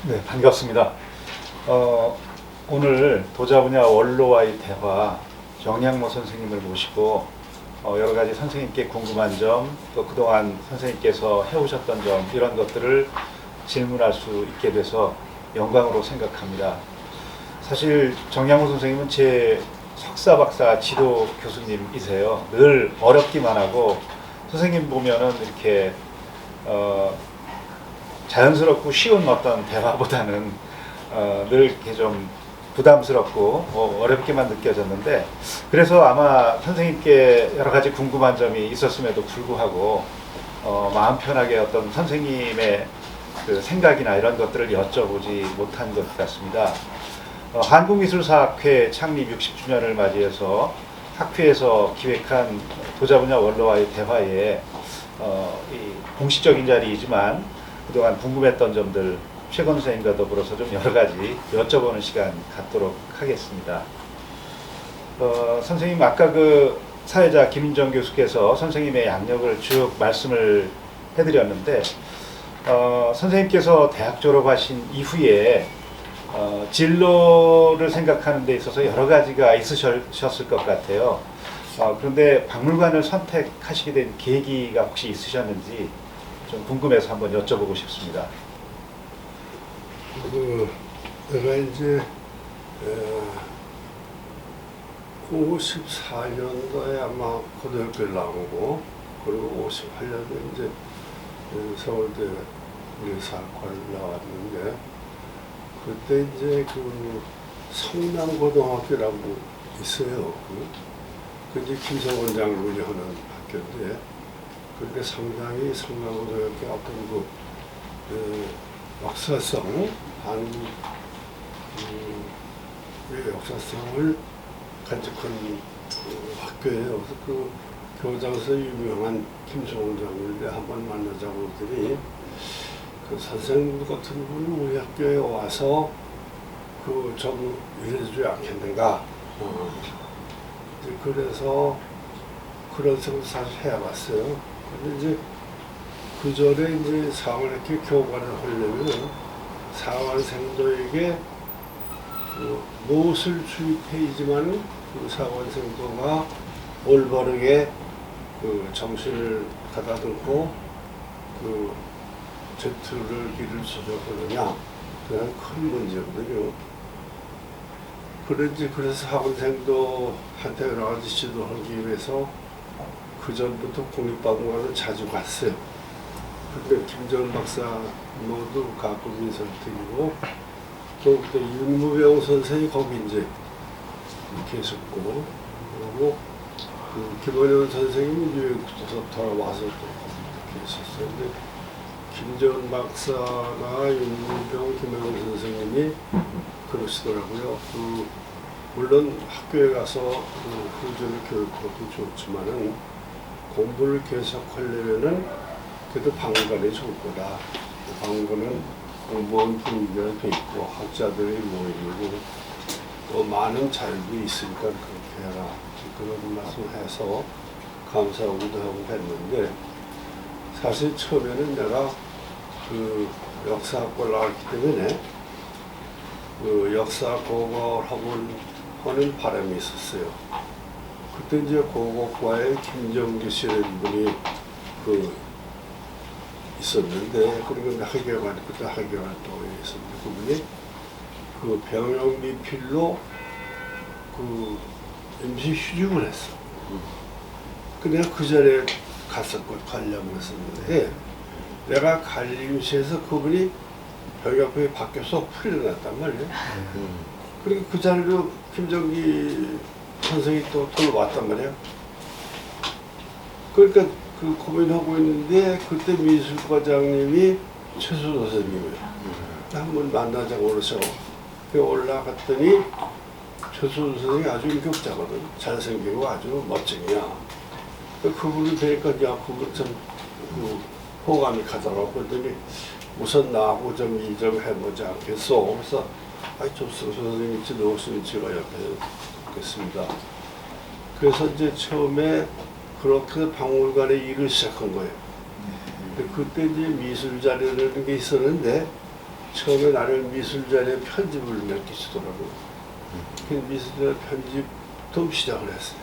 네, 반갑습니다. 오늘 도자 분야 원로와의 대화 정양모 선생님을 모시고 여러 가지 선생님께 궁금한 점, 또 그동안 선생님께서 해오셨던 점 이런 것들을 질문할 수 있게 돼서 영광으로 생각합니다. 사실 정양모 선생님은 제 석사, 박사 지도 교수님이세요. 늘 어렵기만 하고 선생님 보면은 이렇게 자연스럽고 쉬운 어떤 대화보다는 늘 이렇게 좀 부담스럽고 어렵게만 느껴졌는데, 그래서 아마 선생님께 여러 가지 궁금한 점이 있었음에도 불구하고 마음 편하게 어떤 선생님의 그 생각이나 이런 것들을 여쭤보지 못한 것 같습니다. 한국미술사학회 창립 60주년을 맞이해서 학회에서 기획한 도자 분야 원로와의 대화에 이 공식적인 자리이지만 그동안 궁금했던 점들 최건 선생님과 더불어서 좀 여러 가지 여쭤보는 시간 갖도록 하겠습니다. 선생님, 아까 그 사회자 김인정 교수께서 선생님의 양력을 쭉 말씀을 해드렸는데, 선생님께서 대학 졸업하신 이후에 진로를 생각하는 데 있어서 여러 가지가 있으셨을 것 같아요. 그런데 박물관을 선택하시게 된 계기가 혹시 있으셨는지 좀 궁금해서 한번 여쭤보고 싶습니다. 내가 이제 54년도에 아마 고등학교를 나오고, 그리고 58년도에 이제 서울대 미술학과를 나왔는데, 그때 이제 그 성남고등학교라고 있어요. 그 이제 김성원 장군이 하는 학교인데, 그게 상당히 성남고등학교 어떤 그 역사성, 한국의 역사성을 간직한 학교예요. 그래서 그 교장에서 유명한 김성원 장군을 한번 만나자고 했더니, 그 선생님 같은 분이 우리 학교에 와서 그 좀 일해주지 않겠는가. 그래서 그런 생각을 사실 해봤어요. 근데 이제 그 전에 이제 사관학교 교관을 하려면 사관생도에게 무엇을 주입해야지만 그 사관생도가 올바르게 그 정신을 가다듬고 그 제트를 길을 수정하느냐, 그건 큰 문제거든요. 그래서 사관생도한테 여러 가지 지도하기 위해서 그 전부터 국립박물관을 자주 갔어요. 근데 김정은 박사 모두 가끔 인설득이고, 또 그때 윤무병 선생이 거기 이제 계셨고, 그리고 그 김원현 선생님이 뉴욕에서 돌아와서 또 거기 계셨어요. 근데 김정은 박사나 윤무병, 김원현 선생님이 그러시더라고요. 물론 학교에 가서 후전을 교육하고 좋지만은 공부를 계속하려면은 그래도 박물관이 좋을 거다. 박물관은 공부원 분위기가 돼 있고 학자들이 모이고 또 많은 자유도 있으니까 그렇게 해라. 그런 말씀해서 감사하기도 하고 했는데, 사실 처음에는 내가 그 역사학과를 나왔기 때문에 그 역사 고고학원 하는 바람이 있었어요. 그때 이제 고고과에 김정기 씨라는 분이 있었는데, 그리고 학예관, 그때 학예관 또 있었는데, 그분이 그 병역 미필로 그 임시 휴직을 했어. 근데 내가 그 자리에 가려고 했었는데, 내가 갈 임시에서 그분이 병역법이 바뀌어서 풀려났단 말이에요. 그리고 그 자리로 김정기 선생이 또 돌아왔단 말이에요. 그러니까 그 고민하고 있는데, 그때 미술과장님이 최수도 선생님이에요. 한번 만나자고 그러셔. 올라갔더니 최수도 선생이 아주 인격자거든. 잘생기고 아주 멋쟁이야. 그분을 뵈니까, 야, 그분 참 호감이 가더라고. 그랬더니 우선 나하고 좀 일 좀 해보지 않겠어. 그래서 조승 선생님 지도없으면 제가 옆에 있겠습니다. 그래서 이제 처음에 그렇게 박물관에 일을 시작한 거예요. 그때 이제 미술 자료라는 게 있었는데, 처음에 나를 미술전에 편집을 맡기시더라고요. 그 미술전 편집도 시작을 했어요.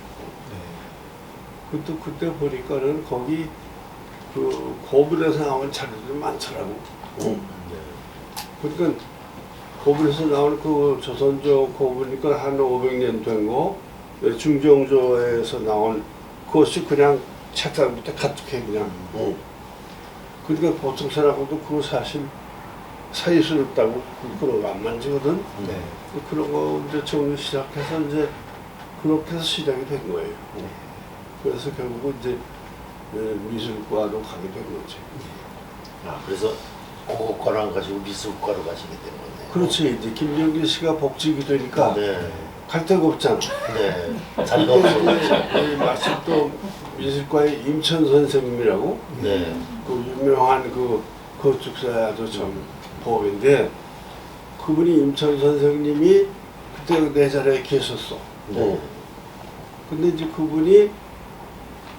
그것도 그때 보니까는 거기 그 고분에서 나온 자료들이 많더라고. 그러니까 고분에서 나온 그 조선조 고분이니까 한 500년 된 거, 중정조에서 나온 그것이 그냥 책상부터 가득해 그냥. 그러니까 보통 사람들도 그거 사실 사이스럽다고 그런 거 안 만지거든. 네. 그런 거 이제 정리 시작해서 이제 그렇게 해서 시작이 된 거예요. 그래서 결국 이제 미술과로 가게 된 거지. 아, 그래서 국어과를 안 가시고 미술과로 가시게 된 거네요. 그렇지. 이제 김정길 씨가 복직이 되니까 네. 갈 데가 없잖아. 네. 자리가 그때 없어요. 이제 마침 또 미술과의 임천 선생님이라고 네. 그 유명한 그 건축사의 아주 참 보인데 그분이 임천 선생님이 그때 내 자리에 계셨어. 네. 근데 이제 그분이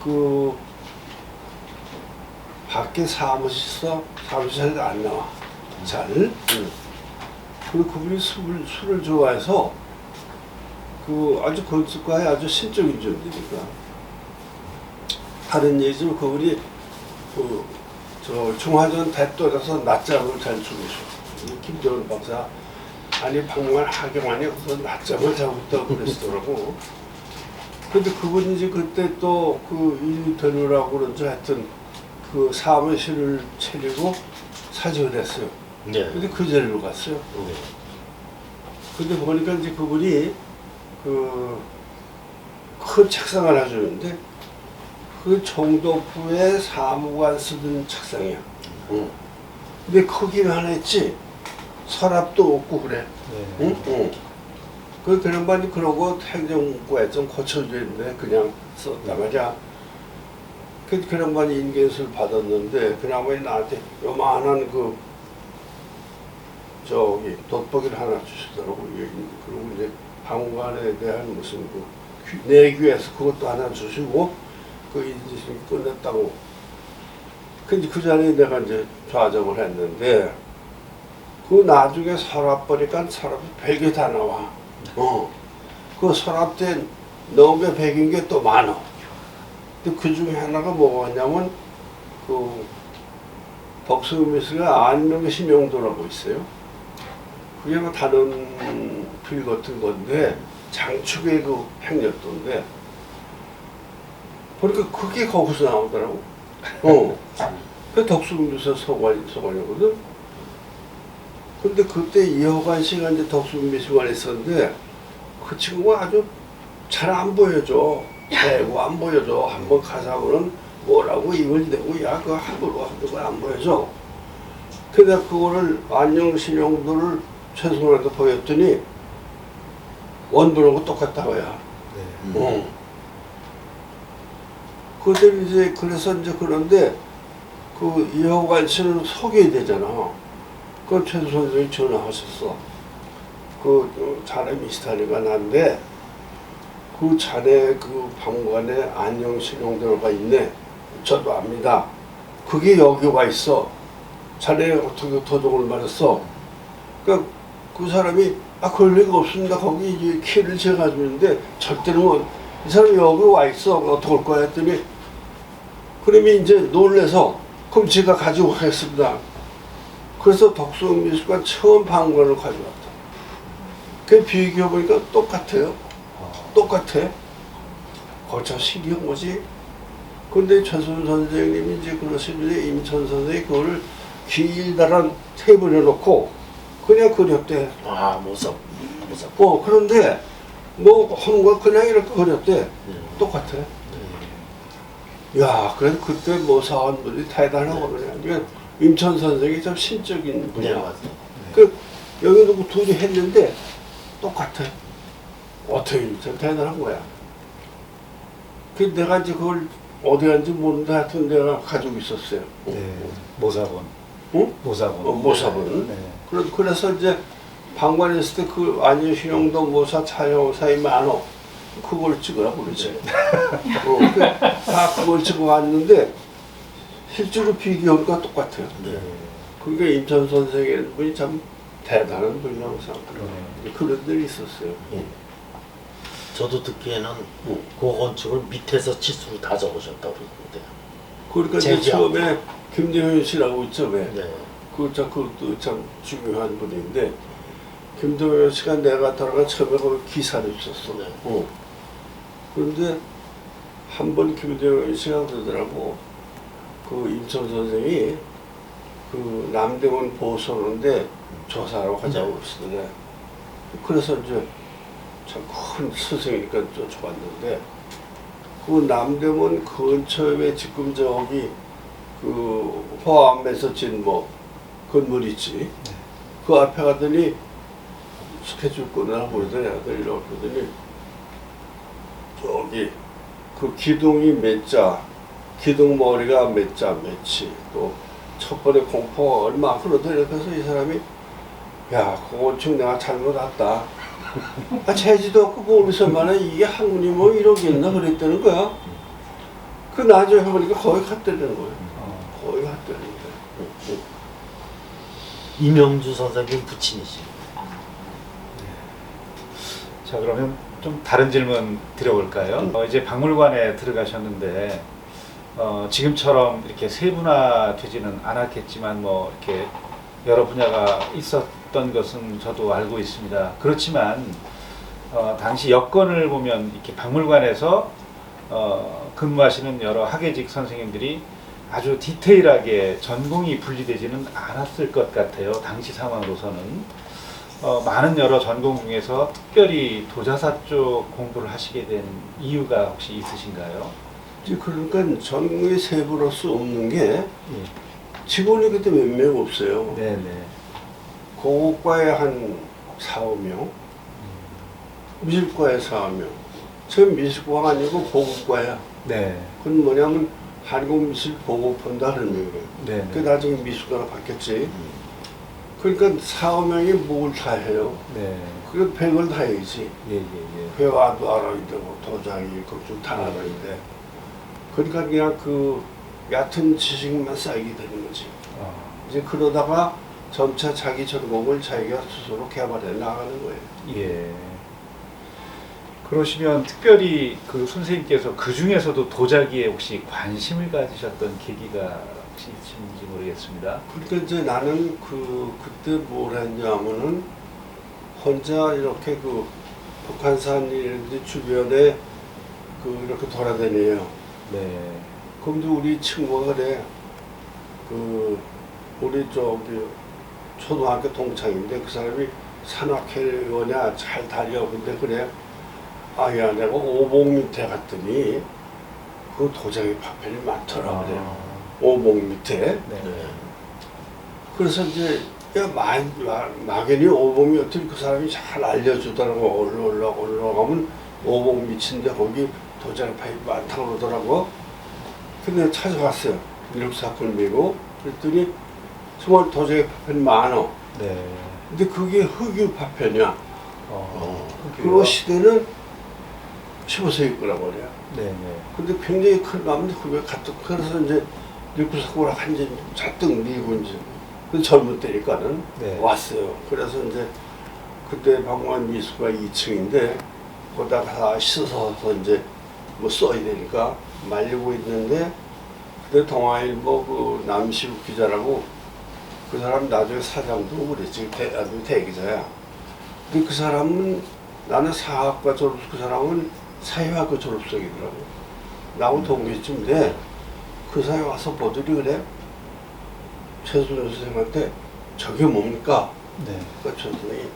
그 밖에 사무실에 안 나와 잘. 그리고 그분이 술을 좋아해서 그 아주 건축가의 아주 신적인 존재니까 다른 얘기지만 그분이 저 중화전 대돌에서 낮잠을 잘 주무셔. 김정은 박사 아니 박물관 하경환이 어서 낮잠을 자고 있다고 그랬더라고. 근데 그분이 이제 그때 또 그 일이 되느라고 그런지 하여튼 그 사무실을 차리고 사직을 했어요. 네. 근데 그 자리로 갔어요. 네. 근데 보니까 이제 그분이 그 큰 책상을 하나 주는데 그 총독부의 사무관 쓰던 책상이야. 근데 크기가 하나 있지 서랍도 없고 그래. 네. 응? 그런 반이 그러고 행정부에 좀 고쳐주는데 그냥 썼단 말이야. 그런 반이 인계수를 받았는데 그나마 나한테 요만한 그 저기 돋보기를 하나 주시더라고. 그리고 이제 박물관에 대한 무슨 그 내규에서 그것도 하나 주시고 그 이제 끝냈다고. 근데 그 자리에 내가 이제 좌정을 했는데 그 나중에 서랍 보니까 서랍이 100개 다 나와. 그 서랍된 너무 100인 게 또 많아. 근데 그 중에 하나가 뭐냐면 그 덕수미스가 안명 심용도라고 있어요. 그게 뭐 다른 필 같은 건데 장축의 그 행렬도인데 보니까 그게 거기서 나오더라고. 그 덕수미스 서관이거든. 근데 그때 이호관 씨가 이제 덕수미술관에 있었는데 그 친구가 아주 잘 안 보여줘. 대고 안 보여줘. 한번 가사고는 뭐라고 입을 대고 야 그거 함부로 안 보여줘. 근데 그거를 안녕신용도를 최소한도 보였더니 원본하고 똑같다고야. 네. 그때 이제 그래서 이제 그런데 그 이호관 씨는 소개해야 되잖아. 그 최수 선생님이 전화하셨어. 그 자네 미스터리가 난데 그 자네 그 박물관에 안녕신용도가 있네. 저도 압니다. 그게 여기 와 있어. 자네 어떻게 도둑을 맞았어? 그러니까 그 사람이 그럴 리가 없습니다. 거기 이제 키를 제가 주는데 절대로 뭐 이 사람이 여기 와 있어. 어떻게 할 거야 했더니 그러면 이제 놀래서 그럼 제가 가지고 가겠습니다. 그래서 덕수미술관 처음 박물관을 가져왔다. 그 비교해보니까 똑같아요. 똑같아. 거참 신기한 거지. 근데 최순 선생님이 이제 그러시는데 임천 선생이 그거를 길다란 테이블에 놓고 그냥 그렸대. 아, 모습. 그런데 뭐 하는 거 그냥 이렇게 그렸대. 똑같아. 야, 그래서 그때 뭐 사원들이 대단하거든요. 그러니까 임천 선생이 좀 신적인 분야. 네, 맞아요. 그 여기도 그 둘이 했는데 똑같아. 어떻게 참 대단한 거야. 그 내가 이제 그걸 어디 간지 모르는데 하여튼 내가 가지고 있었어요. 네. 모사본. 응? 모사본. 모사본. 네. 그래서 이제 방관에 있을 때 그 안녕신용도 모사 차용사이 많어. 그걸 찍으라고 그러지. 다 그걸 찍어 왔는데 실제로 비교하니까 똑같아요. 네. 그러니까 임천 선생이라는 분이 참 대단한 분이라고 생각해요. 그러네요. 그런 일이 있었어요. 예. 저도 듣기에는 그 건축을 밑에서 치수로 다 적으셨다고 그러는데. 그러니까 이제 제기하고. 처음에 김대현 씨라고 있죠, 왜? 네. 그것도 참 중요한 분인데 김대현 씨가 내가 들어가 처음에 거기 기사를 썼어. 네. 그런데 한 번 김대현 씨가 그러더라고. 그 임천 선생이 그 남대문 보수하는데 조사하러 가자고 그러시더래. 그래서 이제 참 큰 스승이니까 쫓아왔는데 그 남대문 근처에 지금 저기 그 포함해서 진 뭐 건물 있지. 그 앞에 가더니 스케줄 끊으라고 그러더니 아들이라고 그러더니 저기 그 기둥이 몇 자, 기둥 머리가 몇 자, 몇치, 또 첫 번에 공포가 얼마 그러더니 그래서 이 사람이 야, 그건축 내가 잘못 왔다. 아, 재지도 없고 모르서만은 이게 학문이 뭐 이러겠나 그랬다는 거야. 그 나중에 해보니까 거의 갔다는 거야. 거의 갔다는 거야. 이명주 선생님 부친이시. 자, 그러면 좀 다른 질문 드려볼까요? 이제 박물관에 들어가셨는데 지금처럼 이렇게 세분화되지는 않았겠지만 뭐 이렇게 여러 분야가 있었던 것은 저도 알고 있습니다. 그렇지만 당시 여건을 보면 이렇게 박물관에서 근무하시는 여러 학예직 선생님들이 아주 디테일하게 전공이 분리되지는 않았을 것 같아요. 당시 상황으로서는. 많은 여러 전공 중에서 특별히 도자사 쪽 공부를 하시게 된 이유가 혹시 있으신가요? 그러니까 전국의 세부로 수 없는 게 예. 직원이 그때 몇 명 없어요. 네네. 공업과에 한 4, 5명, 미술과에 4, 5명. 지금 미술과가 아니고 보급과야. 네. 그건 뭐냐면 한국미술보급본다 그런 얘기예요. 네네. 그 나중에 미술과로 바뀌었지. 그러니까 4, 5명이 뭘 다 해요. 네. 그리고 백을 다 해야지. 예예예. 회화도 알아야 되고 도자기 그쪽 다 알아야 돼. 그러니까 그냥 그 얕은 지식만 쌓이게 되는 거지. 이제 그러다가 점차 자기 전공을 자기가 스스로 개발해 나가는 거예요. 예. 그러시면 특별히 그 선생님께서 그 중에서도 도자기에 혹시 관심을 가지셨던 계기가 혹시 있으신지 모르겠습니다. 그러니까 이제 나는 그때 뭘 했냐면은 혼자 이렇게 그 북한산이라든지 주변에 그 이렇게 돌아다녀요. 네. 그런데 우리 친구가 그래. 그 우리 저기 초등학교 동창인데 그 사람이 산악회원이야 잘 다녀. 근데 그래. 아야 내가 오봉 밑에 갔더니 그 도자기 파편이 많더라 그래. 오봉 밑에. 네. 그래서 이제 야 막연히 오봉이 어떻게 그 사람이 잘 알려주더라고. 올라가면 오봉 밑인데 거기 도자기 파편이 많다고 그러더라고. 근데 찾아갔어요. 이력사건을 메고 그랬더니 정말 도자기 파편이 많어. 네. 근데 그게 흑유 파편이야. 그리고 그 시대는 15세기 거라고 그래요. 네네. 근데 굉장히 큰 마음인데 그게 가뜩 그래서 이제 일구사고라 한지 잔뜩 미고 이제 그 젊은 때니까는 네. 왔어요. 그래서 이제 그때 박물관 미술관 2층인데 거기다가 다 씻어서 이제 뭐 써야 되니까 말리고 있는데 그때 동아일보 그 남시욱 기자라고 그 사람 나중에 사장도 그랬지. 아주 대기자야. 근데 그 사람은 나는 사학과 졸업, 그 사람은 사회학과 졸업생이더라고. 나하고 동기쯤인데 그 사람이 와서 보더니 그래. 최순호 선생님한테 저게 뭡니까? 네. 그 선생님이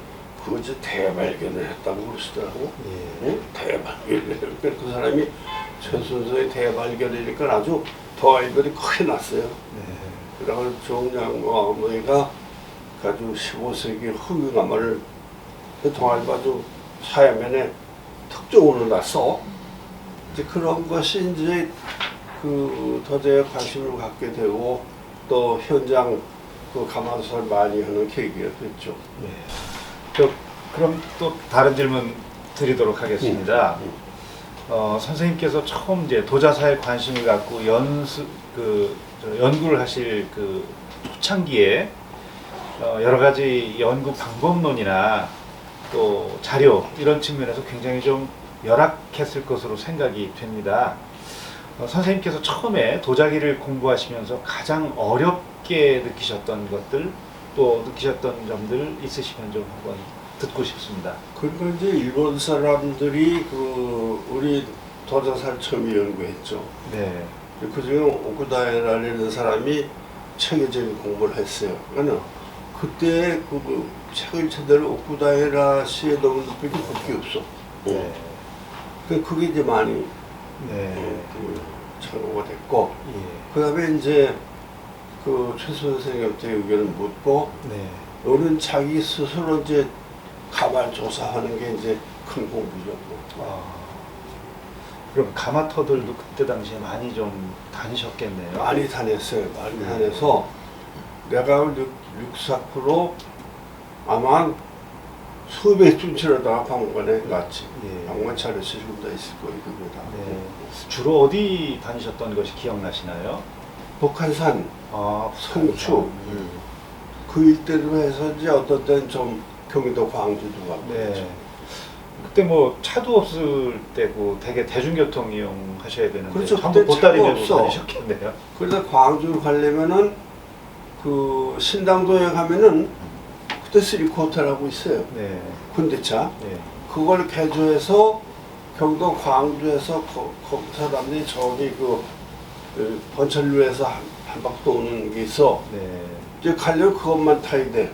그거 이제 대발견을 했다고 그러시더라고. 예. 응? 대발견을. 그러니까 그 사람이 최순호 선생님이 대발견이니까 아주 동아일보이 크게 났어요. 네. 그래서 정양 어머니가 가지고 15세기 흑유가마를 동아일보 아주 사회면에 특종으로 놨어. 이제 그런 것이 이제 그 도자기에 관심을 갖게 되고 또 현장 그 가마솥을 많이 하는 계기가 됐죠. 네. 그럼 또 다른 질문 드리도록 하겠습니다. 선생님께서 처음 이제 도자사에 관심을 갖고 연구를 하실 그 초창기에 여러 가지 연구 방법론이나 또 자료 이런 측면에서 굉장히 좀 열악했을 것으로 생각이 됩니다. 선생님께서 처음에 도자기를 공부하시면서 가장 어렵게 느끼셨던 것들 또 느끼셨던 점들 있으시면 좀 한번 듣고 싶습니다. 그러니까 이제 일본 사람들이 우리 도자사를 처음 연구했죠. 네, 그중에 오쿠다이라는 사람이 체계적인 공부를 했어요. 그러니까 그때 그 책을 제대로 오쿠다이라 씨에 넣은 것밖에 볼게 없어. 네, 그게 이제 많이 네, 참고가 됐고, 예, 그 다음에 이제 그 최수 선생님한테 의견을 묻고, 네, 너는 자기 스스로 이제 가만 조사하는 게 이제 큰 공부죠. 그럼 가마터들도 그때 당시에 많이 좀 다니셨겠네요. 많이 다녔어요. 많이 다녀서 내가 룩사크로 아마 수백 쯤치려다가 박물관에 갔지. 예. 박물관 차려서 지금 다 있을 거예요. 그거 다. 네. 주로 어디 다니셨던 것이 기억나시나요? 북한산, 아, 성추 그 일대로 해서 이제 어떤 때는 좀 경기도 광주도 가고 네. 그랬죠. 그때 뭐 차도 없을 때고 되게 대중교통 이용하셔야 되는데 그렇죠. 전부 그때 보따리 차가 메고 없어. 다니셨겠네요. 그래서 광주 가려면은 그 신당동에 가면은 그때 쓰리코트라고 있어요. 네. 군대차. 네. 그걸 개조해서 경도 광주에서 사람들이 저기 그 번철루에서 한 바퀴 도는 게 있어. 네. 이제 가려면 그것만 타야 돼.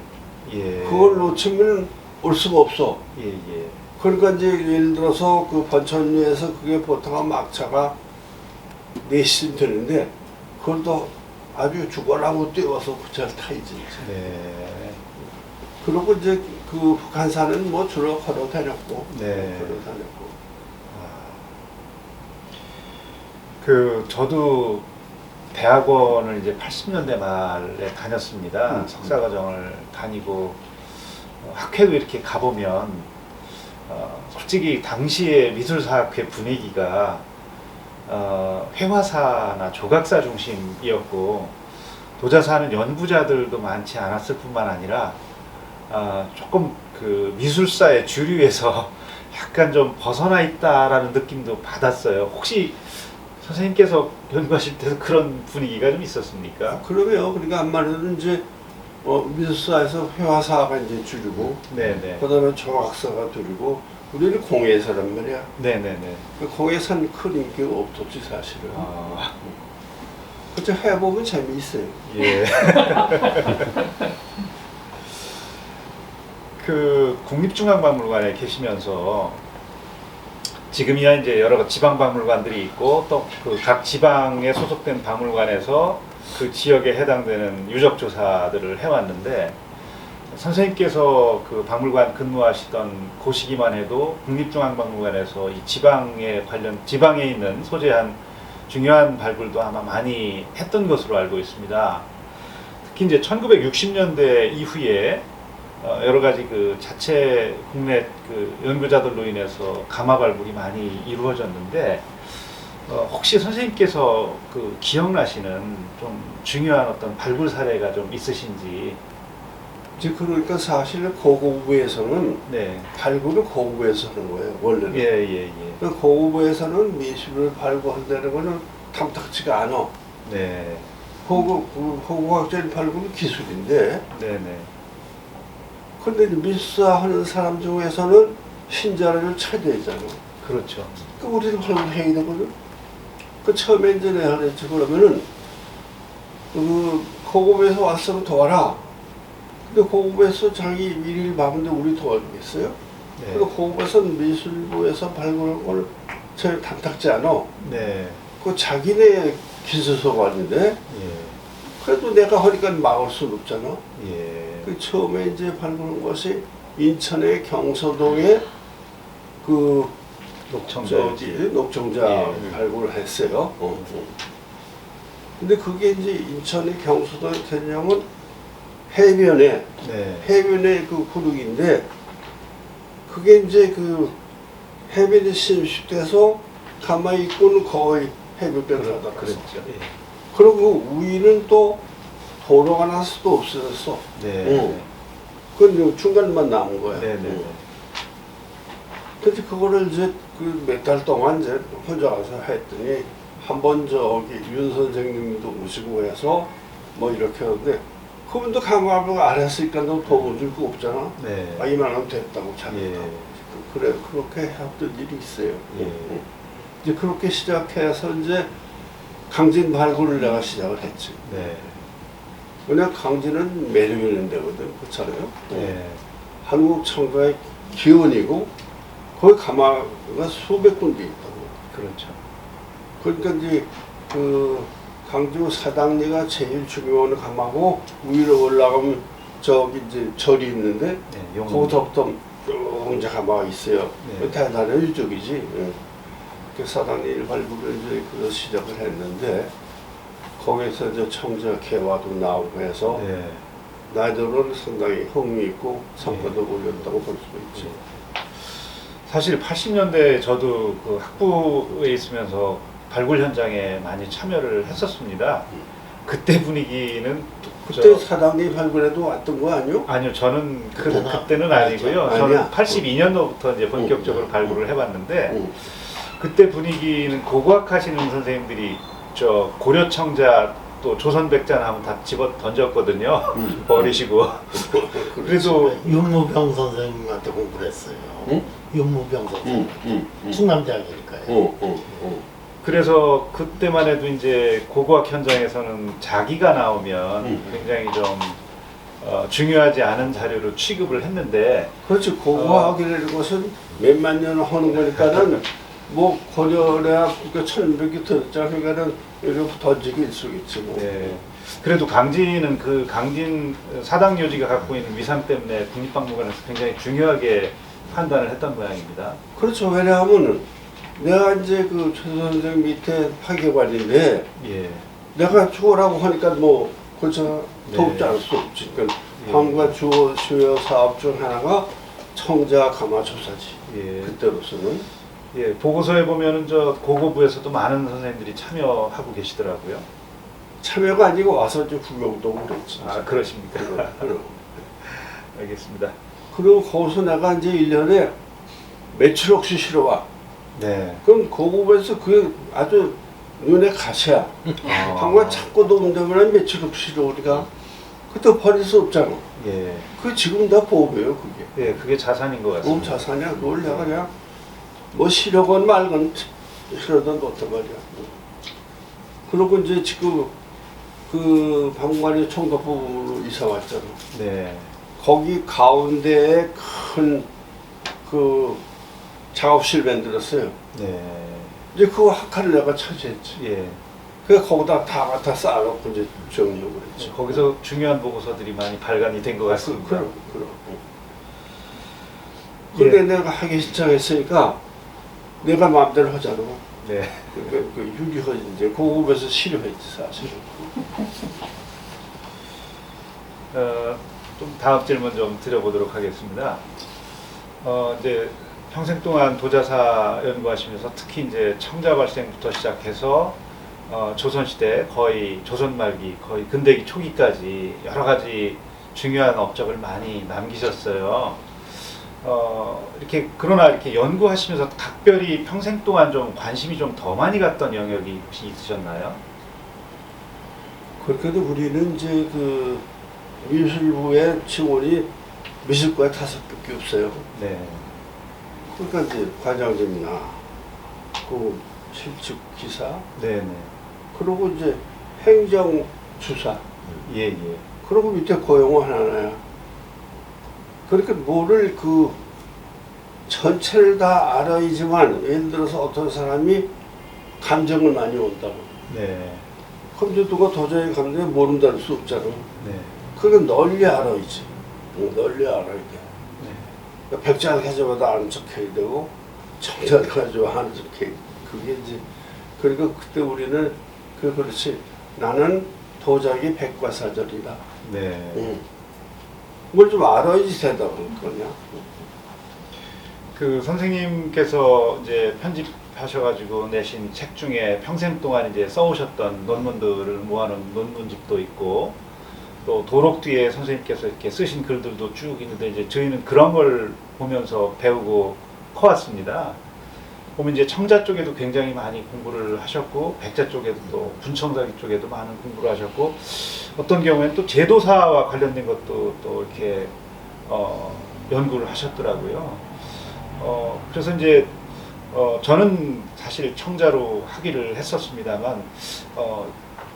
예. 그걸 놓치면 올 수가 없어. 예, 예. 그러니까 이제 예를 들어서 그 번천루에서 그게 보통 막차가 4시쯤 되는데 그걸 또 아주 죽어라고 뛰어서 그 차를 타야지. 네. 그러고 이제 그 북한산은 뭐 주로 걸어 다녔고. 네. 걸어 다녔고. 저도 대학원을 이제 80년대 말에 다녔습니다. 석사과정을 다니고 학회도 이렇게 가보면 솔직히 당시의 미술사학회 분위기가 회화사나 조각사 중심이었고 도자사는 연구자들도 많지 않았을 뿐만 아니라 조금 그 미술사의 주류에서 약간 좀 벗어나 있다라는 느낌도 받았어요. 혹시 선생님께서 연구하실 때도 그런 분위기가 좀 있었습니까? 그러면 그러니까 아무래도 이제 미술사에서 회화사가 이제 주류고 네네. 그다음에 조각사가 주류고 우리는 공예사란 말이야. 네네네. 그 공예사는 큰 인기가 없었지 사실은. 아, 그저 해보면 재미있어요. 예. 그 국립중앙박물관에 계시면서 지금이야 이제 여러 지방 박물관들이 있고 또 그 각 지방에 소속된 박물관에서 그 지역에 해당되는 유적 조사들을 해왔는데 선생님께서 그 박물관 근무하시던 그 시기만 해도 국립중앙박물관에서 이 지방에 있는 소재한 중요한 발굴도 아마 많이 했던 것으로 알고 있습니다. 특히 이제 1960년대 이후에 여러 가지 그 자체 국내 그 연구자들로 인해서 가마 발굴이 많이 이루어졌는데 혹시 선생님께서 그 기억나시는 좀 중요한 어떤 발굴 사례가 좀 있으신지? 이제 그러니까 사실 고고부에서는 네. 발굴을 고고부에서 하는 거예요 원래는. 예. 그 고고부에서는 미술을 발굴한다는 거는 탐탁지가 않아. 네. 고고학적인 발굴은 기술인데. 네네. 근데 미술사 하는 사람 중에서는 신자를 찾아야 되잖아. 그렇죠. 그 우리도 발굴해야 되거든. 그 처음에 이제 내가 그랬지. 그러면은 그 고고부에서 왔으면 도와라. 근데 고고부에서 자기 일일 바쁜데 우리 도와주겠어요? 네. 그리고 고고부에서는 미술부에서 발굴한 걸 전혀 탐탁지 않아. 네. 그 자기네 기술서관인데 예. 그래도 내가 하니까 막을 수는 없잖아. 예. 그 처음에 이제 발굴한 것이 인천의 경서동에 그 녹청자 예. 발굴을 했어요. 근데 그게 이제 인천의 경서동의 개념은 해변에 네. 해변의 그 구름인데 그게 이제 그 해변에 침식돼서 가만히 있고는 거의 해변변을 하더라고요. 그렇죠. 예. 그리고 위는 또 도로가 나서 또 없어졌어. 네. 응. 그건 중간만 남은 거야. 네, 네, 네. 응. 근데 그거를 이제 그 몇 달 동안 이제 혼자 가서 했더니 한 번 저기 윤 선생님도 오시고 해서 뭐 이렇게 하는데 그분도 가만히 안 했으니까 너 도움 줄 거 없잖아. 네. 아 이만하면 됐다고 잘했다고. 예. 그래 그렇게 했던 일이 있어요. 예. 응. 이제 그렇게 시작해서 이제 강진 발굴을 내가 시작을 했지. 네. 왜냐 강진은 매력 있는 데거든. 그렇잖아요. 네. 한국 청가의 기원이고 거기 가마가 수백 군데 있다고. 그렇죠. 그러니까 이제 그 강주 사당리가 제일 중요한 가마고 위로 올라가면 저기 이제 절이 있는데 네. 거기서부터 쭉 이제 가마가 있어요. 네. 대단한 유적이지. 예. 그 사당리 발굴을 이제 그 시작을 했는데 거기에서 이제 청자 개화도 나오고 해서 네. 나이들은 상당히 흥미 있고 성과도 올렸다고 볼 수 있지. 사실 80년대 저도 그 학부에 있으면서 발굴 현장에 많이 참여를 했었습니다. 그때 분위기는 그때 사당리 발굴에도 왔던 거 아니요? 아니요, 저는 그때는 그때는 아니고요. 아니야. 저는 82년도부터 이제 본격적으로 발굴을 해봤는데 그때 분위기는 고고학하시는 선생님들이 저 고려청자 또 조선백자나 하면 다 집어 던졌거든요. 버리시고. 그래도 윤무병 선생님한테 공부를 했어요. 응? 윤무병 선생님. 충남대학이니까요. 그래서 그때만 해도 이제 고고학 현장에서는 자기가 나오면 굉장히 좀 중요하지 않은 자료로 취급을 했는데 그렇지. 고고학이라는 것은 몇만 년 하는 거니까는 뭐 고려라 그 1600이 들었잖아. 그러니까는 이렇게 던지기 일쑤겠지 뭐. 네. 그래도 강진은 그 강진 사당요지가 갖고 있는 위상 때문에 국립박물관에서 굉장히 중요하게 판단을 했던 모양입니다. 그렇죠. 왜냐하면은 내가 이제 그 최 선생 밑에 파괴관인데 예. 내가 주어라고 하니까 뭐 그렇죠. 네. 돕지 않을 수 없지. 그러니까 예. 황과 주어 수요 사업 중 하나가 청자 가마조사지. 예. 그때로서는. 예, 보고서에 보면은 저 고고부에서도 많은 선생님들이 참여하고 계시더라고요. 참여가 아니고 와서 이제 구경도 오고 그랬지. 아, 그러십니까? 그럼. 알겠습니다. 그리고 거기서 내가 이제 1년에 며칠억씩 실어와. 네. 그럼 고급에서 그게 아주 눈에 가시야. 한번 찾고도 온다면 며칠억씩 실어 우리가. 그때 버릴 수 없잖아. 예. 그 지금 다 보험이에요 그게. 예, 그게 자산인 것 보험 같습니다. 자산이야. 그걸 내가 그냥 뭐 실어건 말건 실어도 놓단 말이야. 그리고 이제 지금 그 박물관이 총각부로 이사 왔잖아. 네. 거기 가운데에 큰 그 작업실 만들었어요. 네. 이제 그 학화를 내가 차지했지. 예. 그래서 거기다 다 갖다 쌓아놓고 이제 정리하고 그랬지. 거기서 중요한 보고서들이 많이 발간이 된 것 같습니다. 그럼. 근데 예. 내가 하기 시작했으니까 내가 마음대로 하잖아. 네. 그 유리허지 이제 고급에서 싫어했지 사실은. 좀 다음 질문 좀 드려보도록 하겠습니다. 이제 평생 동안 도자사 연구하시면서 특히 이제 청자 발생부터 시작해서 조선시대 거의 조선 말기 거의 근대기 초기까지 여러 가지 중요한 업적을 많이 남기셨어요. 이렇게 그러나 이렇게 연구하시면서 각별히 평생 동안 좀 관심이 좀 더 많이 갔던 영역이 혹시 있으셨나요? 그렇게도 우리는 이제 그 미술부의 직원이 미술과에 5밖에 없어요. 네. 그러니까 이제 과장님이나 그 실측 기사, 네네. 그리고 이제 행정 주사, 예, 예. 그리고 밑에 고용어 하나야. 그러니까 뭐를 그 전체를 다 알아야지만 예를 들어서 어떤 사람이 감정을 많이 온다고. 네. 그럼 이제 누가 도저히 감정을 모른다는 수 없잖아. 네. 그건 널리 알아야지. 널리 알아야 돼. 네. 그러니까 백자를 가져봐도 아는 척 해야 되고 청자를 가져봐 아는 척 해야 돼. 그게 이제 그러니까 그때 우리는 그렇지. 나는 도자기 백과사전이다. 네. 뭘 좀 알아야지 대답을 거냐. 그 선생님께서 이제 편집하셔가지고 내신 책 중에 평생 동안 이제 써오셨던 논문들을 모아놓은 논문집도 있고, 또 도록 뒤에 선생님께서 이렇게 쓰신 글들도 쭉 있는데 이제 저희는 그런 걸 보면서 배우고 커왔습니다. 보면 이제 청자 쪽에도 굉장히 많이 공부를 하셨고 백자 쪽에도 또 군청사기 쪽에도 많은 공부를 하셨고 어떤 경우에는 또 제도사와 관련된 것도 또 이렇게 연구를 하셨더라고요. 그래서 이제 저는 사실 청자로 학위를 했었습니다만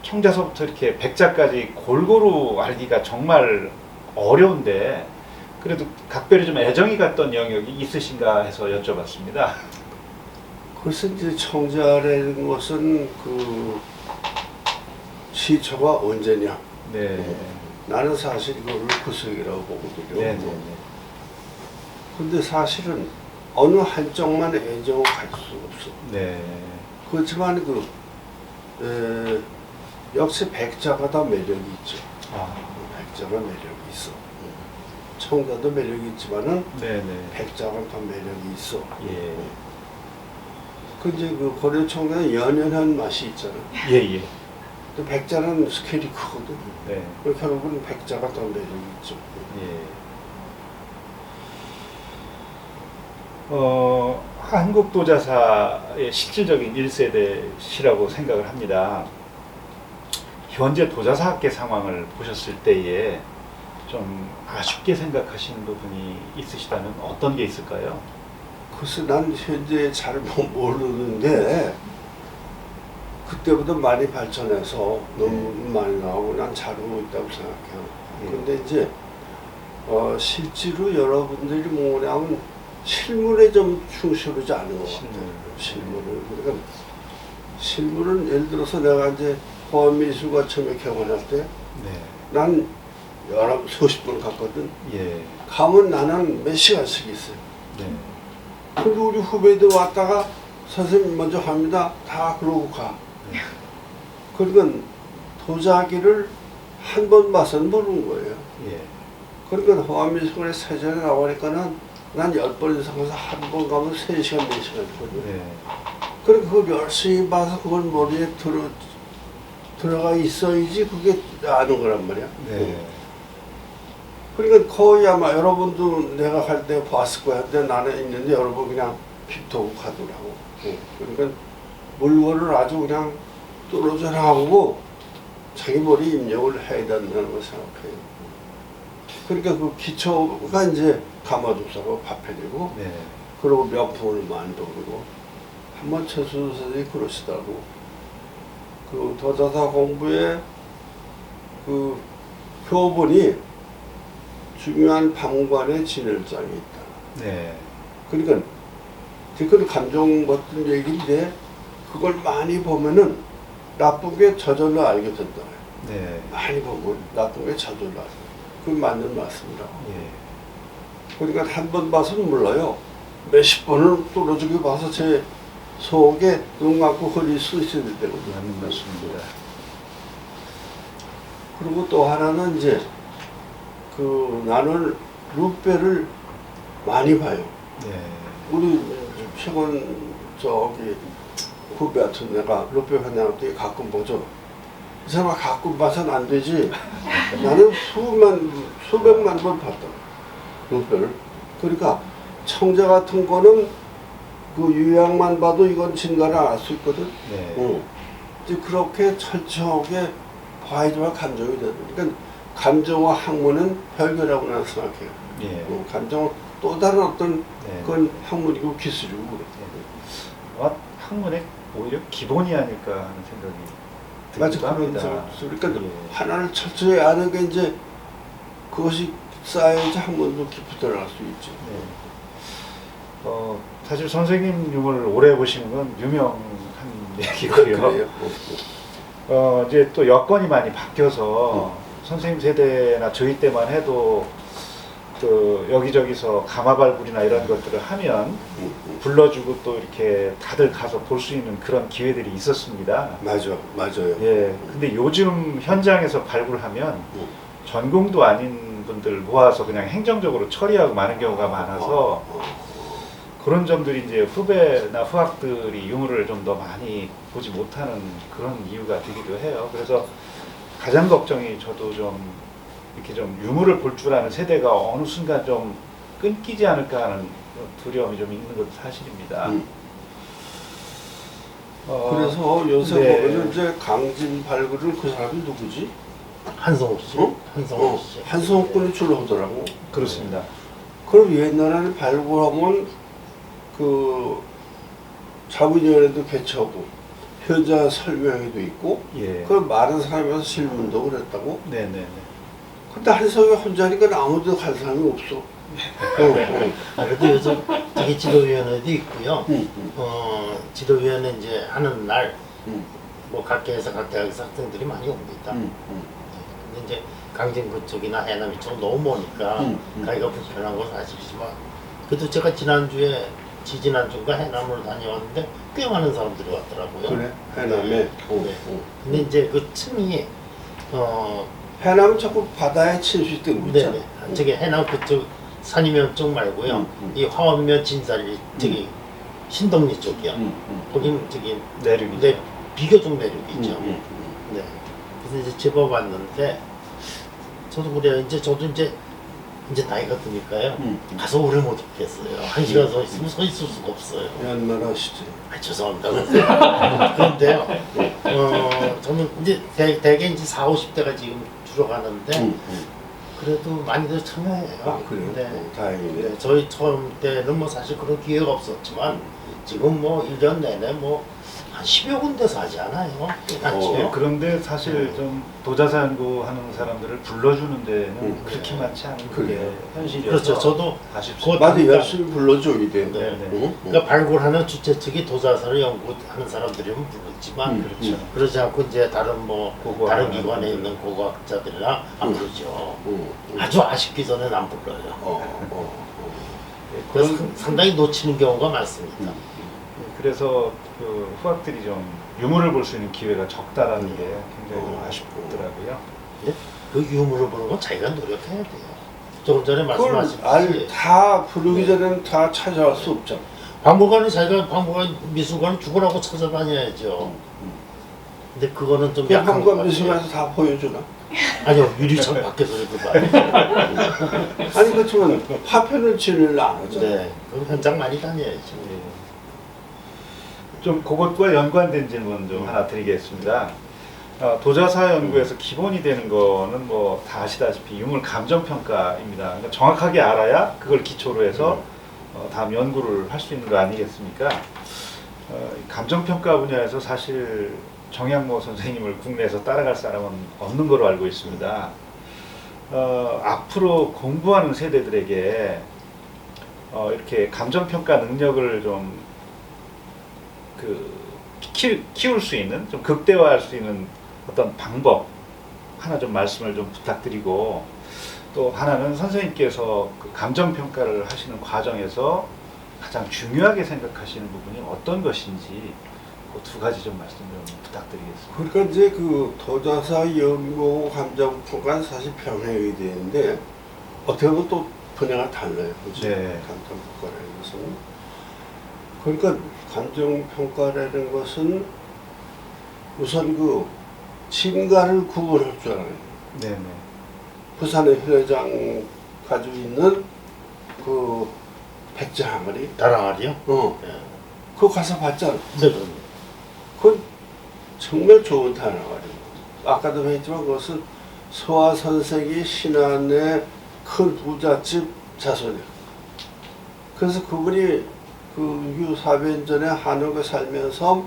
청자서부터 이렇게 백자까지 골고루 알기가 정말 어려운데 그래도 각별히 좀 애정이 갔던 영역이 있으신가 해서 여쭤봤습니다. 그래서 이제 청자라는 것은 그 시초가 언제냐? 네. 나는 사실 이거를 구석이라고 보거든요. 네. 근데 사실은 어느 한쪽만 애정을 가질 수가 없어. 네. 그렇지만 역시 백자가 다 매력이 있죠. 백자가 매력이 있어. 청자도 매력이 있지만은 네네. 백자가 더 매력이 있어. 예. 그 이제 그 고려 청자는 연연한 맛이 있잖아. 예예. 또 백자는 스케일이 크거든. 네. 그래서 결국은 백자가 더 매력이 있죠. 예. 한국도자사의 실질적인 1세대시라고 생각을 합니다. 현재 도자사학계 상황을 보셨을 때에 좀 아쉽게 생각하시는 부분이 있으시다면 어떤 게 있을까요? 글쎄 난 현재 잘 모르는데 그때보다 많이 발전해서 논문 많이 나오고 난 잘하고 있다고 생각해요. 예. 근데 이제 실제로 여러분들이 뭐냐면 실물에 좀 충실하지 않은 것 같아요. 실물을. 그러니까 실물은 예를 들어서 내가 이제 포항미술과 처음에 개관할 때 난 수십 번 갔거든. 예. 가면 나는 몇 시간씩 있어요. 네. 근데 우리 후배들 왔다가 선생님 먼저 갑니다. 다 그러고 가. 네. 그러니까 도자기를 한 번 봐서는 모르는 거예요. 예. 그러니까 호암미술관에 세전에 나오니까는 난 10번 이상 가서 한 번 가면 3시간, 4시간 거든요. 네. 그러니까 그걸 열심히 봐서 그걸 머리에 들어가 있어야지 그게 아는 거란 말이야. 네. 그러니까 거의 아마 여러분도 내가 갈 때 봤을 거야. 근데 나는 있는데 여러분 그냥 빅토고 가더라고. 그러니까 물건을 아주 그냥 뚫어져 나오고 자기 머리 입력을 해야 된다는 걸 생각해요. 그러니까 그 기초가 이제 가마도사고 파편이고, 네. 그리고 명품을 만들고, 한번 최수 선생님이 그러시더라고. 그 도자사 공부에 그 교본이 중요한 방관에 진열장이 있다. 네. 그러니까 그건 감정 같은 얘기인데 그걸 많이 보면은 나쁘게 저절로 알게 된다. 네. 많이 보면 나쁘게 저절로 알게. 그건 맞는 말씀이라고. 예. 그러니까 한 번 봐서는 몰라요. 몇십 번을 뚫어주게 봐서 제 속에 눈 감고 흐릴 수 있어야 되거든요. 맞는 말씀입니다. 그리고 또 하나는 이제 그 나는 루페를 많이 봐요. 네. 우리 최근 저기 후배한테 내가 루페 회장한테 가끔 보죠. 이 사람 가끔 봐서는 안 되지. 나는 수백만 번 봤다. 루페를. 그러니까 청자 같은 거는 그 유형만 봐도 이건 진가를 알 수 있거든. 네. 이제 그렇게 철저하게 봐야지만 감정이 되는. 그러니까 감정과 학문은 별개라고 나는 생각해요. 예. 감정은 또 다른 어떤 네. 그건 학문이고 기술이고 그래. 학문의 오히려 기본이 아닐까 하는 생각이 맞아, 들기도 그런 합니다. 그러니까 예. 하나를 철저히 아는 게 이제 그것이 쌓여야지 학문도 깊이 들어갈 수 있죠. 네. 사실 선생님 융을 오래 보시는 건 유명한 얘기고요. 그래요. 이제 또 여건이 많이 바뀌어서 선생님 세대나 저희 때만 해도 그 여기저기서 가마발굴이나 이런 것들을 하면 불러주고 또 이렇게 다들 가서 볼 수 있는 그런 기회들이 있었습니다. 맞아요. 예. 근데 요즘 현장에서 발굴하면 전공도 아닌 분들 모아서 그냥 행정적으로 처리하고 많은 경우가 많아서 그런 점들이 이제 후배나 후학들이 유물을 좀 더 많이 보지 못하는 그런 이유가 되기도 해요. 그래서 가장 걱정이 저도 좀 이렇게 좀 유물을 볼 줄 아는 세대가 어느 순간 좀 끊기지 않을까 하는 두려움이 좀 있는 것도 사실입니다. 그래서 요새 네. 보면 이제 강진 발굴을 그 사람이 누구지? 한성욱 씨, 한성욱 씨. 한성훈이 주로 하더라고. 그렇습니다. 그럼 옛날에는 발굴하면 그 자문위원회도 개최하고 효자 설명회도 있고 예. 그 많은 사람이 와서 질문도 그랬다고. 네네네. 근데 한성이 혼자니까 아무도 갈 사람이 없어. 그래도 요즘 되게 지도위원회도 있고요. 응. 지도위원회 이제 하는 날 응. 뭐 각계에서 각 대학에서 학생들이 많이 옵니다. 응. 근데 이제 강진 그쪽이나 해남 이쪽 너무 머니까 가기가 불편한 건 사실이지만 그래도 제가 지난주에 지지난주인가 해남을 다녀왔는데 꽤 많은 사람들이 왔더라고요. 그래? 해남에? 네. 근데 이제 그 층이 해남은 자꾸 바다에 침수된 거 있잖아. 네네. 저기 해남 그쪽 산이면 쪽 말고요. 이 화원면 진사리 저기 신동리 쪽이요. 거긴 저기 내륙이죠. 네, 비교적 내륙이죠. 네. 그래서 이제 제법 왔는데 저도 그래요. 저도 이제 나이가 드니까요. 가서 오래 못 있겠어요. 한 시간 서 있으면 서 있을 수가 없어요. 연말하시지. 아, 죄송합니다. 그런데요. 저는 이제 대개 이제 40, 50대가 지금 주로 가는데 그래도 많이들 참여해요. 아, 그래요? 네. 다행이네. 네, 저희 처음 때는 뭐 사실 그런 기회가 없었지만 지금 뭐 1년 내내 뭐 한 10여 군데서 하지 않아요? 네, 그런데 사실 좀 도자사 연구하는 사람들을 불러주는 데는 그렇게 많지 않은 게 그래요. 현실이어서 그렇죠. 저도 아쉽습니다. 곧- 맞아, 그러니까- 열심히 불러줘야 돼. 네. 그러니까 발굴하는 주체 측이 도자사를 연구하는 사람들이면 부르지만 그렇죠. 그러지 않고 이제 다른 뭐 고고학을 다른 기관에 하는 있는 고고학자들이랑 안 부르죠. 응. 아주 아쉽기 전에는 안 불러요. 네, 그래서 그런 상당히 놓치는 경우가 많습니다. 그래서 그 후학들이 좀 유물을 볼 수 있는 기회가 적다라는 게 굉장히 좀 아쉽더라고요. 근데 그 유물을 보는 건 자기가 노력해야 돼요. 조금 전에 그걸 말씀하셨듯이 다 부르기 전에는 다 찾아갈 수 없잖아. 박물관은 자기가 박물관 미술관을 죽으라고 찾아다녀야죠. 근데 그거는 좀 그 약한 것 한관 같아요. 미술관에서 다 보여주나? 아니요, 유리창 밖에서 이렇게 봐요. 아니 그렇지만 화편을 진행을 안 하잖아. 네, 그럼 현장 많이 다녀야죠. 좀 그것과 연관된 질문 좀 하나 드리겠습니다. 도자사 연구에서 기본이 되는 거는 뭐 다 아시다시피 유물 감정 평가입니다. 그러니까 정확하게 알아야 그걸 기초로 해서 다음 연구를 할 수 있는 거 아니겠습니까? 감정 평가 분야에서 사실 정양모 선생님을 국내에서 따라갈 사람은 없는 걸로 알고 있습니다. 앞으로 공부하는 세대들에게 이렇게 감정 평가 능력을 좀 키울 수 있는, 좀 극대화할 수 있는 어떤 방법 하나 좀 말씀을 좀 부탁드리고, 또 하나는 선생님께서 그 감정 평가를 하시는 과정에서 가장 중요하게 생각하시는 부분이 어떤 것인지 그 두 가지 좀 말씀 좀 부탁드리겠습니다. 그러니까 이제 그 도자사 연구 감정 평가는 사실 병행이 되는데 어떻게 보면 또 분야가 달라요. 그렇죠? 네. 감정 평가라는 것은. 그러니까 감정 평가라는 것은 우선 그 진가를 구분할 줄 알아요. 네네. 부산의 회장 가지고 있는 그 백제 항아리, 다랑아리요? 네. 그거 가서 봤잖아. 네, 그럼요. 그건 정말 좋은 다랑아리. 아까도 했지만 그것은 서화 선생이 신안의 큰 부잣집 자손이에요. 그래서 그분이 그 유 400년 전에 한옥에 살면서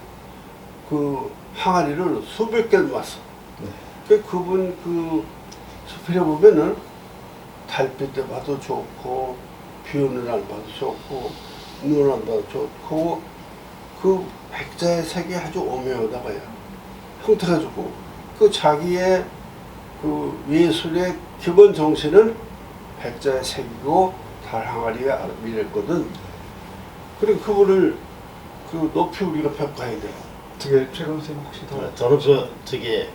그 항아리를 수백 개를 모았어. 그 그분 그 수필에 보면은 달빛 때 봐도 좋고 비 오는 날 봐도 좋고 눈 안 봐도 좋고 그 백자의 색이 아주 오묘하다고요. 형태가 좋고 그 자기의 그 예술의 기본 정신은 백자의 색이고 달 항아리의 미랬거든. 그리고 그분을 그 높이 우리가 평가해야 돼요. 어떻게 최근 선생님 혹시 더 저는 저기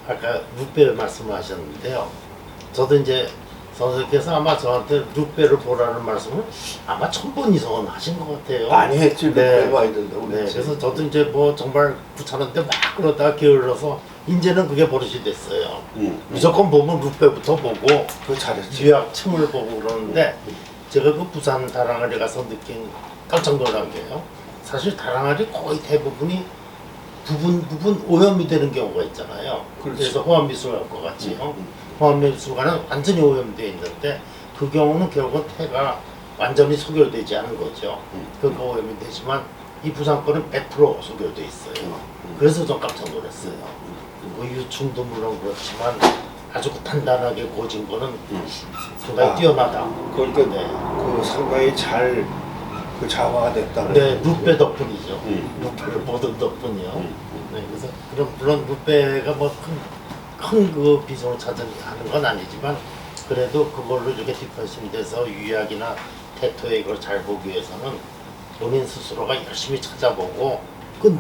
아까 룩배를 말씀하셨는데요. 저도 이제 선생님께서 아마 저한테 룩배를 보라는 말씀을 아마 1000번 이상은 하신 것 같아요. 많이 했지. 네. 네. 봐야 된다고 네, 그랬지. 그래서 저도 이제 뭐 정말 귀찮은데 막 그러다가 게을러서 이제는 그게 버릇이 됐어요. 무조건 보면 루페부터 보고 그거 잘했지. 유약 틈을 보고 그러는데 제가 그 부산 다랑아리 가서 느낀 깜짝 놀란 게요. 사실 다랑아리 거의 대부분이 부분 오염이 되는 경우가 있잖아요. 그렇죠. 그래서 호암미술관과 같이요. 호암미술관은 완전히 오염되어 있는데 그 경우는 결국은 태가 완전히 소결되지 않은 거죠. 그러니까 오염이 되지만 이 부산 거는 100% 소결돼 있어요. 그래서 좀 깜짝 놀랐어요. 뭐 유충도 물론 그렇지만 아주 단단하게 고진 거는 상당히 뛰어나다. 그러니까 네. 그 상당히 잘 그 자화가 됐다는. 네, 루페 덕분이죠. 루페를 보던 덕분이요. 네, 그래서 그런 물론 루페가 뭐 큰 그 비중을 차지하는 건 아니지만 그래도 그걸로 이렇게 뒷받침이 돼서 유약이나 태토에 이걸 잘 보기 위해서는 본인 스스로가 열심히 찾아보고 그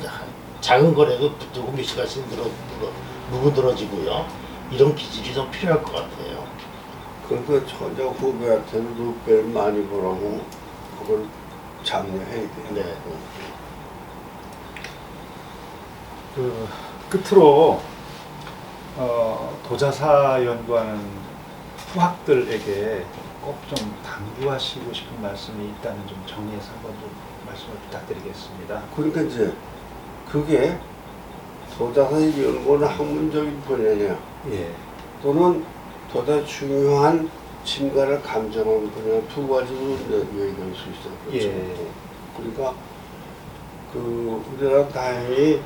작은 거라도 붙들고 몇 시간씩 누구들어지고요. 이런 기질이 좀 필요할 것 같아요. 그러니까 전자 후배한테는 루페를 많이 보라고 그걸 장려해야 돼. 네. 그 끝으로 도자사 연구하는 후학들에게 꼭 좀 당부하시고 싶은 말씀이 있다면 좀 정리해서 한번 좀 말씀을 부탁드리겠습니다. 그러니까 이제 그게 도자사의 연구는 학문적인 분야냐 예, 또는 보다 중요한 진가를 감정하는 분야 두 가지로 얘기할 수 있어요. 그렇죠? 예. 그러니까 그 우리나라 다행히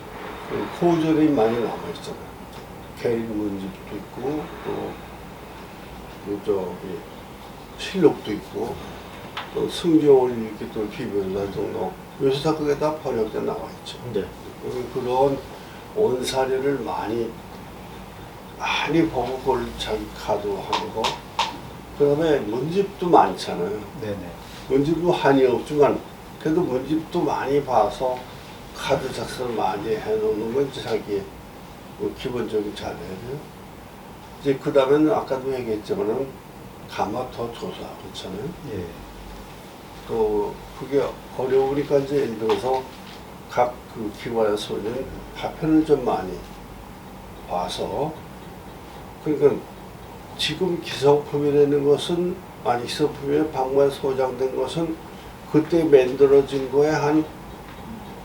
그 고전이 많이 남아있잖아요. 개인 문집도 있고 또 저기 실록도 있고 또 승정을 이렇게 또 비변사 정도 요새 다 그게 다 번역돼 나와 있죠. 네. 그런 온사례를 많이 보고 그걸 자기 카드하는 거. 그다음에 문집도 많잖아요. 네네. 문집도 한이 없지만 그래도 문집도 많이 봐서 카드 작성을 많이 해놓는 건 자기의 뭐 기본적인 자료예요. 이제 그 다음에는 아까도 얘기했지만은 가마토 조사 그렇잖아요. 예, 또 그게 어려우니까 이제 예를 들어서 각 그 기관에서는 파편을 좀 많이 봐서 그러니까 지금 기성품이라는 것은 아니 기성품에 방문에 소장된 것은 그때 만들어진 거에 한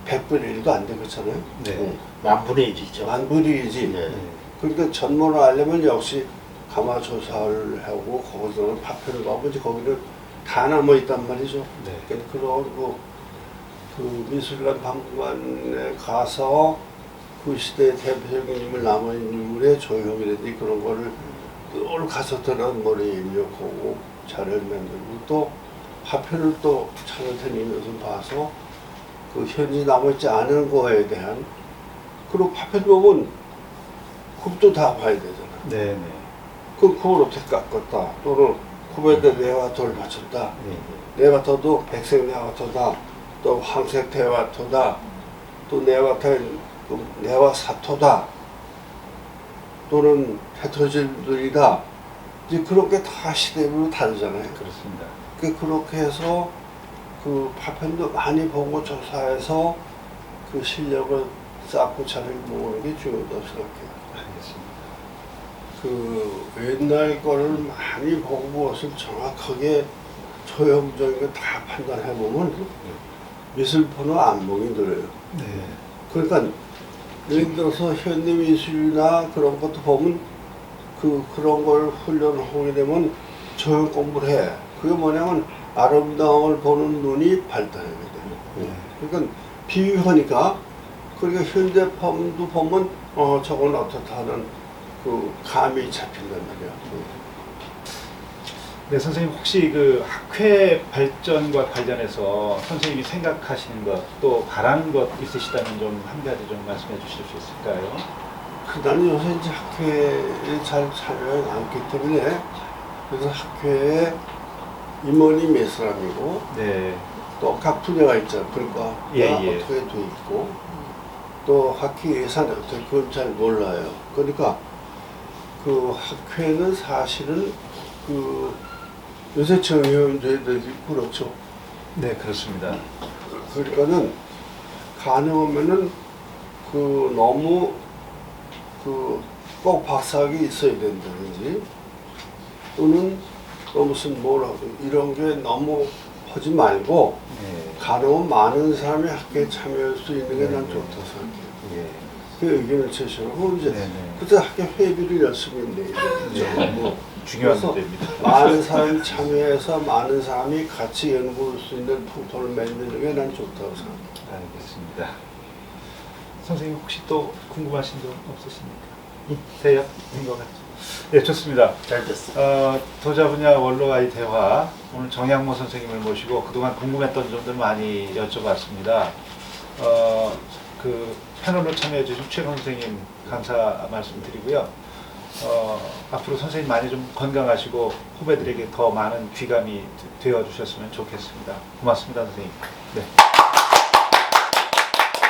100분의 1도 안 되겠잖아요. 네. 만분의 1이죠. 만분이지. 네. 그러니까 전문을 하려면 역시 가마 조사를 하고 거기서는 파편을 봐고 이제 거기는 다 남아 있단 말이죠. 네. 그러니까 그런 그 미술관 박물관에 가서 그 시대의 대표적인 인물 남아있는 인물의 조형이라든지 그런 거를 늘 가서 들은 머리에 입력하고 자료를 만들고 또 파편을 또 차를 다니면서 봐서 그 현재 남아있지 않은 거에 대한 그리고 파편 보면 굽도 다 봐야 되잖아. 네네. 그걸 어떻게 깎았다 또는 굽에다 네와토를 맞췄다. 네. 네와토도 백색 네와토다. 또 황색 대와토다. 또 네와토는 네와사토다. 또는 페토질들이다. 이제 그렇게 다 시대별로 다르잖아요. 그렇습니다. 그렇게 해서 그 파편도 많이 보고 조사해서 그 실력을 쌓고 차를 모으는 게 중요하다고 생각해요. 알겠습니다. 그 옛날 거를 많이 보고 그것을 정확하게 초형적인 거 다 판단해 보면 미술포는 안목이 늘어요. 네. 그러니까 예를 들어서 현대 미술이나 그런 것도 보면 그런 걸 훈련하게 되면 조형 공부를 해. 그게 뭐냐면 아름다움을 보는 눈이 발달하게 돼요. 네. 그러니까 비유하니까 그러니까 현대품도 보면 저건 어떻다 하는 그 감이 잡힌단 말이야. 네, 선생님 혹시 그 학회 발전과 관련해서 선생님이 생각하시는 것 또 바라는 것 있으시다면 좀 한 가지 좀 말씀해 주실 수 있을까요? 나는 요새 이제 학회에 잘 참여하지 않기 때문에 그래서 학회에 임원이 몇 사람이고 네. 또 각 분야가 있잖아. 그러니까 예, 예. 어떻게 돼 있고 또 학회 예산이 어떻게 그건 잘 몰라요. 그러니까 그 학회는 사실은 그 요새 정의원들이 그렇죠. 네, 그렇습니다. 그러니까는 가능하면은 그 너무 꼭 박사학위 있어야 된다든지 또는 또 무슨 뭐라고 이런 게 너무 하지 말고 예. 가능한 많은 사람이 학교에 참여할 수 있는 게 난 좋다 생각해요. 예. 그 의견을 제시하고 이제 네네. 그때 학교 회비를 열심히 내야 네. 되죠. 중요한 그래서 문제입니다. 많은 사람이 참여해서 많은 사람이 같이 연구할 수 있는 풍토를 만드는 게 난 좋다고 생각해요. 알겠습니다. 선생님 혹시 또 궁금하신 점 없으십니까? 대역인 것 같죠? 네, 좋습니다. 잘 됐어. 도자 분야 원로와의 대화, 오늘 정양모 선생님을 모시고 그동안 궁금했던 점들 많이 여쭤봤습니다. 그 패널로 참여해 주신 최근 선생님 감사 말씀드리고요. 앞으로 선생님 많이 좀 건강하시고 후배들에게 더 많은 귀감이 되어 주셨으면 좋겠습니다. 고맙습니다, 선생님. 네.